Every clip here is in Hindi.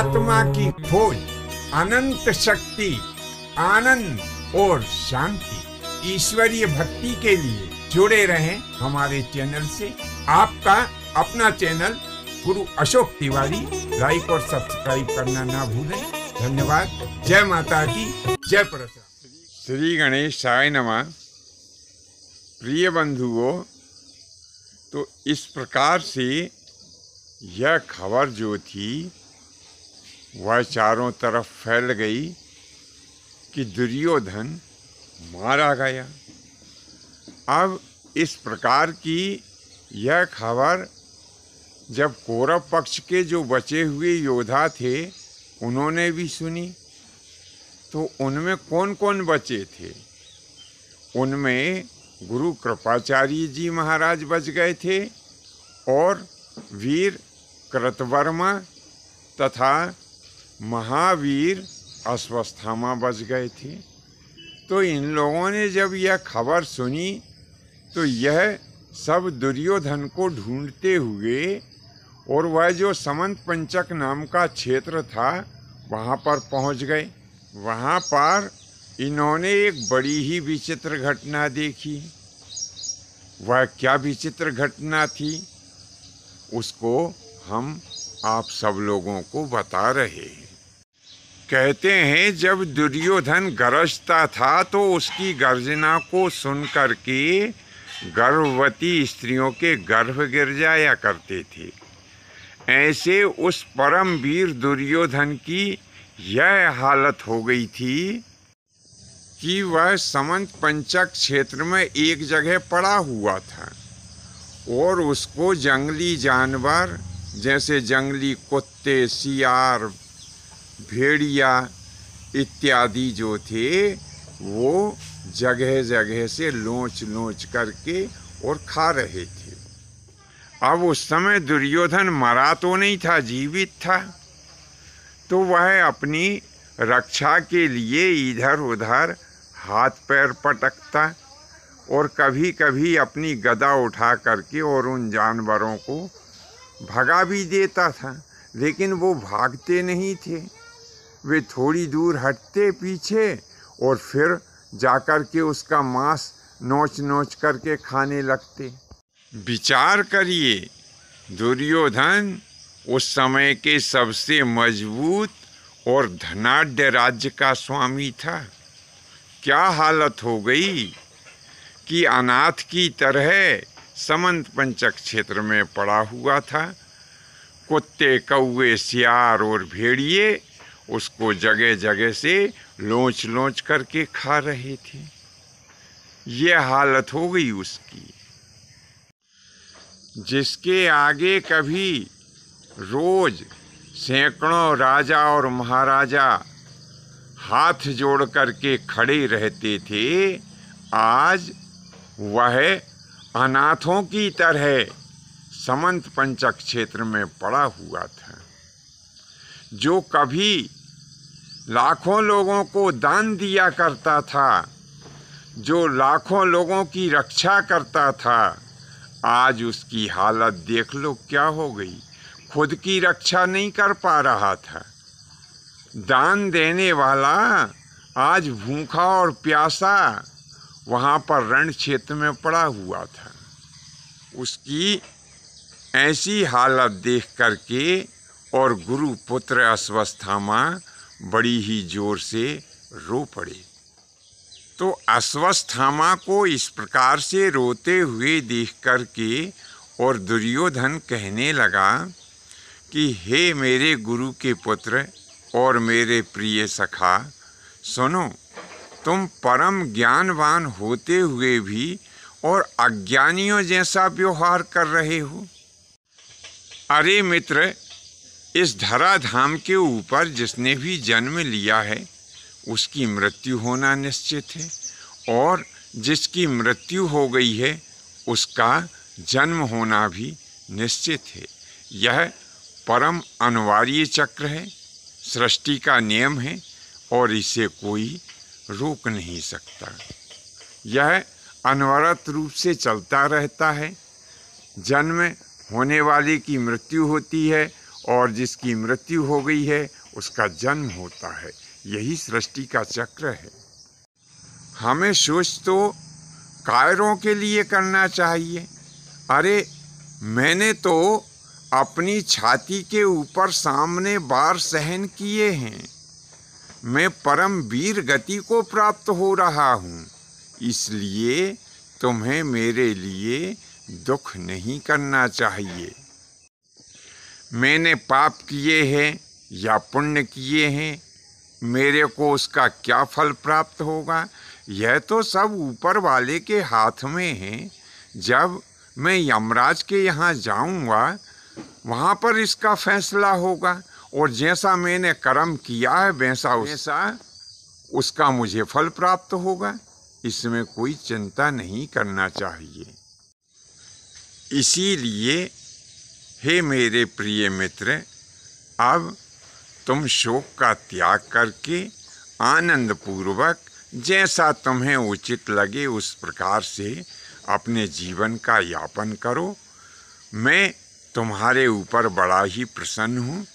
आत्मा की खोज, अनंत शक्ति, आनंद और शांति, ईश्वरीय भक्ति के लिए जुड़े रहें हमारे चैनल से। आपका अपना चैनल गुरु अशोक तिवारी, लाइक और सब्सक्राइब करना ना भूलें। धन्यवाद। जय माता की, जय परशुराम। श्री गणेशाय नमः। प्रिय बंधुओं, तो इस प्रकार से यह खबर जो थी वह चारों तरफ फैल गई कि दुर्योधन मारा गया। अब इस प्रकार की यह खबर जब कौरव पक्ष के जो बचे हुए योद्धा थे उन्होंने भी सुनी, तो उनमें कौन कौन बचे थे? उनमें गुरु कृपाचार्य जी महाराज बच गए थे और वीर कृतवर्मा तथा महावीर अश्वत्थामा बच गए थे। तो इन लोगों ने जब यह खबर सुनी तो यह सब दुर्योधन को ढूंढते हुए और वह जो समंत पंचक नाम का क्षेत्र था वहाँ पर पहुँच गए। वहाँ पर इन्होंने एक बड़ी ही विचित्र घटना देखी। वह क्या विचित्र घटना थी उसको हम आप सब लोगों को बता रहे हैं। कहते हैं जब दुर्योधन गरजता था तो उसकी गर्जना को सुन करके गर्भवती स्त्रियों के गर्भ गिर जाया करते थे। ऐसे उस परम वीर दुर्योधन की यह हालत हो गई थी कि वह समंत पंचक क्षेत्र में एक जगह पड़ा हुआ था और उसको जंगली जानवर जैसे जंगली कुत्ते, सियार, भेड़िया इत्यादि जो थे वो जगह जगह से लोच लोच करके और खा रहे थे। अब उस समय दुर्योधन मरा तो नहीं था, जीवित था। तो वह अपनी रक्षा के लिए इधर उधर हाथ पैर पटकता और कभी कभी अपनी गदा उठा करके और उन जानवरों को भगा भी देता था, लेकिन वो भागते नहीं थे। वे थोड़ी दूर हटते पीछे और फिर जाकर के उसका मांस नोच नोच करके खाने लगते। विचार करिए, दुर्योधन उस समय के सबसे मजबूत और धनाढ्य राज्य का स्वामी था। क्या हालत हो गई कि अनाथ की तरह समंत पंचक क्षेत्र में पड़ा हुआ था। कुत्ते, कौवे, सियार और भेड़िए उसको जगह जगह से लोच लोच करके खा रहे थे। ये हालत हो गई उसकी। जिसके आगे कभी रोज सैकड़ों राजा और महाराजा हाथ जोड़ करके खड़े रहते थे, आज वह अनाथों की तरह समंत पंचक क्षेत्र में पड़ा हुआ था। जो कभी लाखों लोगों को दान दिया करता था, जो लाखों लोगों की रक्षा करता था, आज उसकी हालत देख लो क्या हो गई। खुद की रक्षा नहीं कर पा रहा था। दान देने वाला आज भूखा और प्यासा वहाँ पर रण क्षेत्र में पड़ा हुआ था। उसकी ऐसी हालत देख करके और गुरु पुत्र अश्वत्थामा बड़ी ही जोर से रो पड़े। तो अश्वत्थामा को इस प्रकार से रोते हुए देख करके और दुर्योधन कहने लगा कि हे मेरे गुरु के पुत्र और मेरे प्रिय सखा, सुनो, तुम परम ज्ञानवान होते हुए भी और अज्ञानियों जैसा व्यवहार कर रहे हो। अरे मित्र, इस धराधाम के ऊपर जिसने भी जन्म लिया है उसकी मृत्यु होना निश्चित है, और जिसकी मृत्यु हो गई है उसका जन्म होना भी निश्चित है। यह परम अनिवार्य चक्र है, सृष्टि का नियम है और इसे कोई रोक नहीं सकता। यह अनवरत रूप से चलता रहता है। जन्म होने वाले की मृत्यु होती है और जिसकी मृत्यु हो गई है उसका जन्म होता है। यही सृष्टि का चक्र है। हमें सोच तो कायरों के लिए करना चाहिए। अरे मैंने तो अपनी छाती के ऊपर सामने बार सहन किए हैं। मैं परम वीर गति को प्राप्त हो रहा हूँ, इसलिए तुम्हें मेरे लिए दुख नहीं करना चाहिए। मैंने पाप किए हैं या पुण्य किए हैं, मेरे को उसका क्या फल प्राप्त होगा, यह तो सब ऊपर वाले के हाथ में है। जब मैं यमराज के यहाँ जाऊँगा वहाँ पर इसका फैसला होगा, और जैसा मैंने कर्म किया है वैसा उसका मुझे फल प्राप्त होगा। इसमें कोई चिंता नहीं करना चाहिए। इसीलिए हे मेरे प्रिय मित्र, अब तुम शोक का त्याग करके आनंद पूर्वक जैसा तुम्हें उचित लगे उस प्रकार से अपने जीवन का यापन करो। मैं तुम्हारे ऊपर बड़ा ही प्रसन्न हूँ।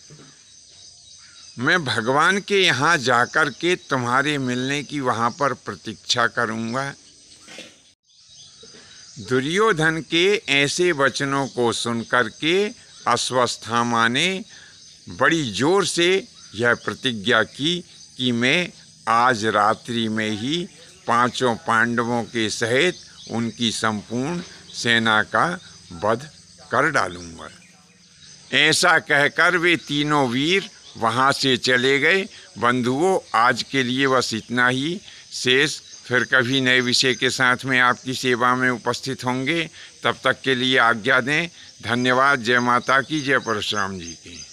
मैं भगवान के यहाँ जाकर के तुम्हारे मिलने की वहाँ पर प्रतीक्षा करूँगा। दुर्योधन के ऐसे वचनों को सुनकर के अश्वत्थामा ने बड़ी जोर से यह प्रतिज्ञा की कि मैं आज रात्रि में ही 5 पांडवों के सहित उनकी संपूर्ण सेना का वध कर डालूंगा। ऐसा कहकर वे तीनों वीर वहाँ से चले गए। बंधुओं, आज के लिए बस इतना ही। शेष फिर कभी नए विषय के साथ में आपकी सेवा में उपस्थित होंगे। तब तक के लिए आज्ञा दें। धन्यवाद। जय माता की, जय परशुराम जी की।